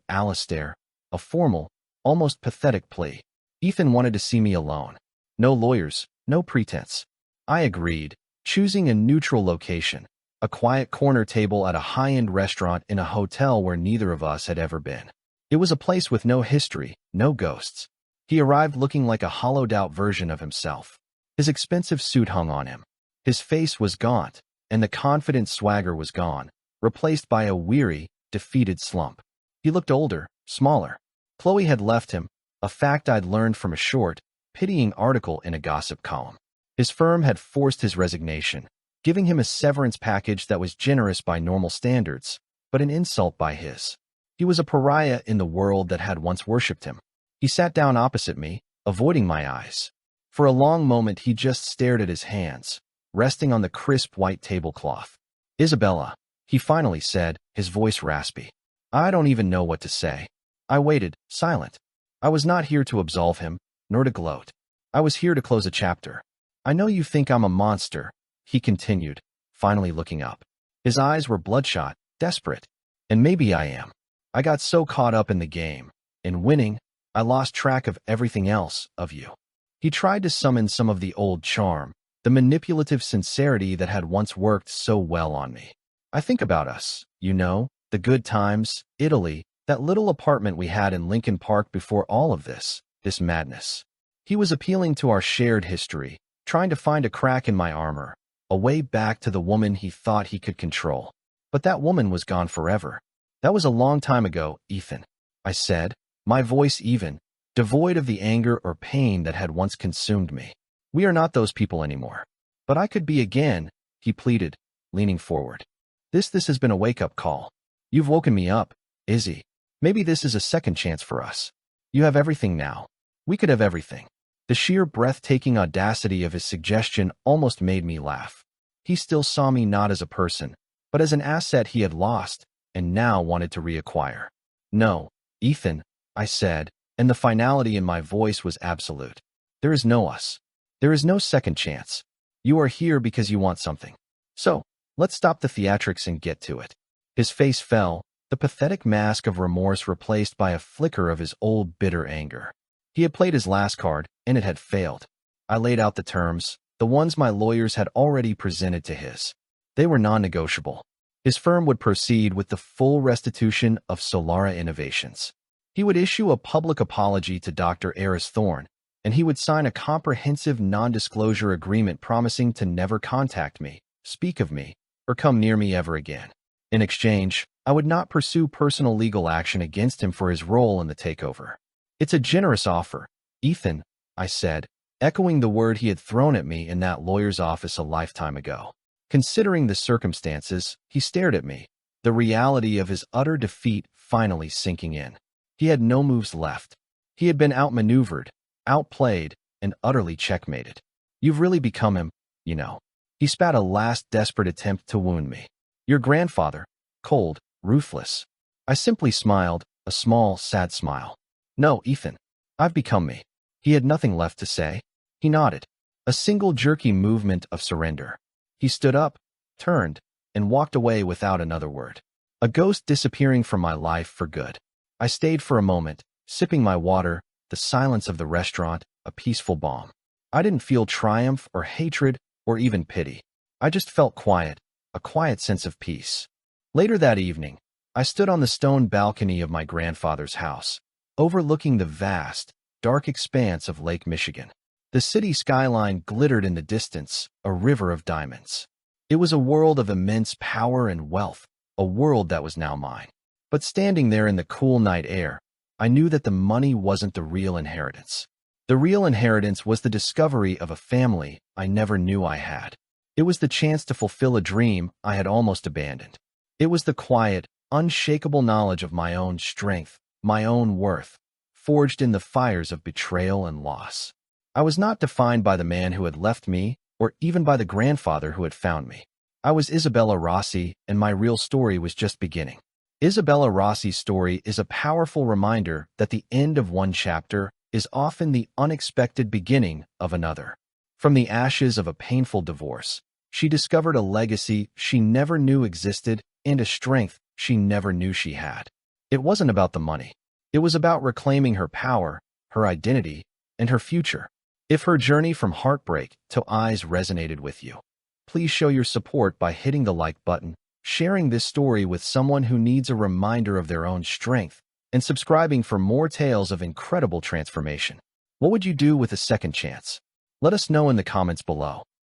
Alistair, a formal, almost pathetic plea. Ethan wanted to see me alone. No lawyers, no pretense. I agreed, choosing a neutral location, a quiet corner table at a high-end restaurant in a hotel where neither of us had ever been. It was a place with no history, no ghosts. He arrived looking like a hollowed-out version of himself. His expensive suit hung on him. His face was gaunt, and the confident swagger was gone, replaced by a weary, defeated slump. He looked older, smaller. Chloe had left him, a fact I'd learned from a short, pitying article in a gossip column. His firm had forced his resignation, giving him a severance package that was generous by normal standards, but an insult by his. He was a pariah in the world that had once worshipped him. He sat down opposite me, avoiding my eyes. For a long moment he just stared at his hands, resting on the crisp white tablecloth. "Isabella," he finally said, his voice raspy. I don't even know what to say. I waited, silent. I was not here to absolve him, nor to gloat. I was here to close a chapter. "I know you think I'm a monster," he continued, finally looking up. His eyes were bloodshot, desperate. "And maybe I am. I got so caught up in the game, in winning, I lost track of everything else, of you." He tried to summon some of the old charm, the manipulative sincerity that had once worked so well on me. "I think about us, you know, the good times, Italy, that little apartment we had in Lincoln Park before all of this madness." He was appealing to our shared history, trying to find a crack in my armor, a way back to the woman he thought he could control. But that woman was gone forever. "That was a long time ago, Ethan," I said, my voice even, devoid of the anger or pain that had once consumed me. "We are not those people anymore." "But I could be again," he pleaded, leaning forward. This has been a wake-up call. You've woken me up, Izzy. Maybe this is a second chance for us. You have everything now. We could have everything." The sheer breathtaking audacity of his suggestion almost made me laugh. He still saw me not as a person, but as an asset he had lost, and now wanted to reacquire. "No, Ethan," I said, and the finality in my voice was absolute. "There is no us. There is no second chance. You are here because you want something. So, let's stop the theatrics and get to it." His face fell, the pathetic mask of remorse replaced by a flicker of his old bitter anger. He had played his last card, and it had failed. I laid out the terms, the ones my lawyers had already presented to his. They were non-negotiable. His firm would proceed with the full restitution of Solara Innovations. He would issue a public apology to Dr. Eris Thorne, and he would sign a comprehensive non-disclosure agreement promising to never contact me, speak of me, or come near me ever again. In exchange, I would not pursue personal legal action against him for his role in the takeover. "It's a generous offer, Ethan," I said, echoing the word he had thrown at me in that lawyer's office a lifetime ago. Considering the circumstances, he stared at me, the reality of his utter defeat finally sinking in. He had no moves left. He had been outmaneuvered, outplayed, and utterly checkmated. "You've really become him, you know." He spat a last desperate attempt to wound me. "Your grandfather, cold, ruthless." I simply smiled, a small, sad smile. "No, Ethan. I've become me." He had nothing left to say. He nodded. A single jerky movement of surrender. He stood up, turned, and walked away without another word. A ghost disappearing from my life for good. I stayed for a moment, sipping my water, the silence of the restaurant, a peaceful balm. I didn't feel triumph or hatred or even pity. I just felt quiet, a quiet sense of peace. Later that evening, I stood on the stone balcony of my grandfather's house, overlooking the vast, dark expanse of Lake Michigan. The city skyline glittered in the distance, a river of diamonds. It was a world of immense power and wealth, a world that was now mine. But standing there in the cool night air, I knew that the money wasn't the real inheritance. The real inheritance was the discovery of a family I never knew I had. It was the chance to fulfill a dream I had almost abandoned. It was the quiet, unshakable knowledge of my own strength, my own worth, forged in the fires of betrayal and loss. I was not defined by the man who had left me, or even by the grandfather who had found me. I was Isabella Rossi, and my real story was just beginning. Isabella Rossi's story is a powerful reminder that the end of one chapter is often the unexpected beginning of another. From the ashes of a painful divorce, she discovered a legacy she never knew existed and a strength she never knew she had. It wasn't about the money. It was about reclaiming her power, her identity, and her future. If her journey from heartbreak to eyes resonated with you, please show your support by hitting the like button, sharing this story with someone who needs a reminder of their own strength, and subscribing for more tales of incredible transformation. What would you do with a second chance? Let us know in the comments below.